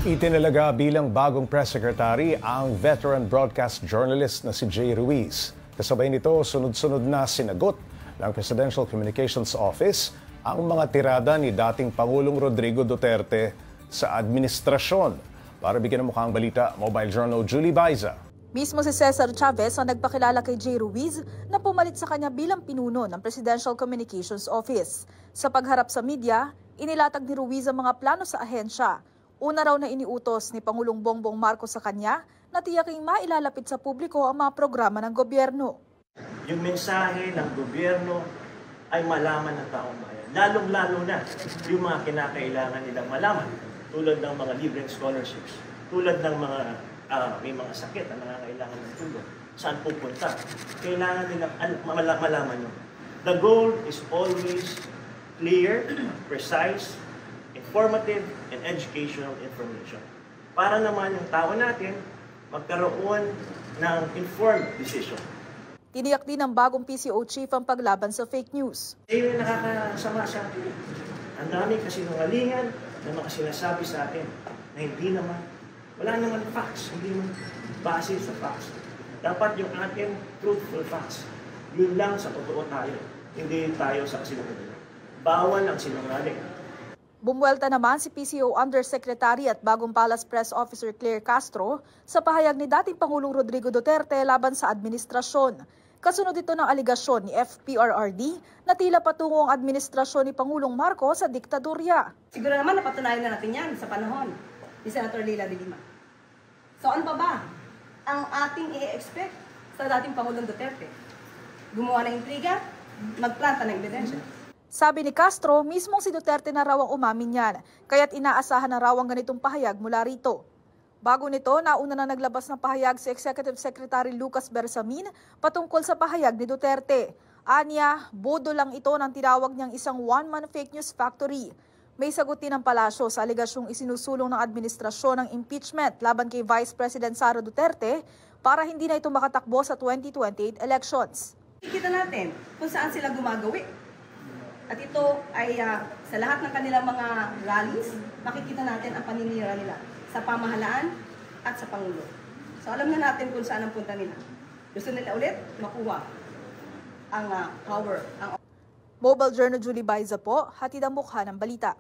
Itinalaga bilang bagong press secretary ang veteran broadcast journalist na si Jay Ruiz. Kasabay nito, sunod-sunod na sinagot ng Presidential Communications Office ang mga tirada ni dating Pangulong Rodrigo Duterte sa administrasyon. Para bigyan ng mukhang balita, Mobile Journal Julie Baiza. Mismo si Cesar Chavez ang nagpakilala kay Jay Ruiz na pumalit sa kanya bilang pinuno ng Presidential Communications Office. Sa pagharap sa media, inilatag ni Ruiz ang mga plano sa ahensya. Una raw na iniutos ni Pangulong Bongbong Marcos sa kanya na tiyaking mailalapit sa publiko ang mga programa ng gobyerno. Yung mensahe ng gobyerno ay malaman ng taong bayan. Lalong-lalo na yung mga kinakailangan nilang malaman, tulad ng mga libreng scholarships, tulad ng mga may mga sakit na nangangailangan ng tulong, saan pupunta. Kailangan nilang malaman yun. The goal is always clear, precise, informative, and educational information. Para naman yung tao natin magkaroon ng informed decision. Tiniyak din ng bagong PCO chief ang paglaban sa fake news. Yung nakakasama sa atin. Ang dami kasinungalingan na mga sinasabi sa atin na hindi naman, wala naman facts, hindi naman base sa facts. Dapat yung atin truthful facts. Yun lang sa totoo tayo, hindi tayo sa kasinungalingan. Bawal ang sinungaling. Bumuelta naman si PCO Undersecretary at bagong Palace Press Officer Claire Castro sa pahayag ni dating Pangulong Rodrigo Duterte laban sa administrasyon. Kasunod ito ng aligasyon ni FPRRD na tila patungo ang administrasyon ni Pangulong Marcos sa diktadurya. Siguro naman napatunayan na natin yan sa panahon ni Senator Leila de Lima. So ano pa ba ang ating i-expect sa dating Pangulong Duterte? Gumawa ng intriga, magplanta ng ebidensya. Sabi ni Castro, mismong si Duterte na raw ang umamin niyan, kaya't inaasahan na raw ang ganitong pahayag mula rito. Bago nito, nauna na naglabas ng pahayag si Executive Secretary Lucas Bersamin patungkol sa pahayag ni Duterte. Anya, bodo lang ito ng tinawag niyang isang one-man fake news factory. May sagot din ng palasyo sa aligasyong isinusulong ng administrasyon ng impeachment laban kay Vice President Sara Duterte para hindi na ito makatakbo sa 2028 elections. Kita natin kung saan sila gumagawi. At ito ay sa lahat ng kanilang mga rallies, makikita natin ang paninira nila sa pamahalaan at sa Pangulo. So alam na natin kung saan ang punta nila. Gusto nila ulit makuha ang power. Mobile Journal Julie Baiza po, hatid ang mukha ng balita.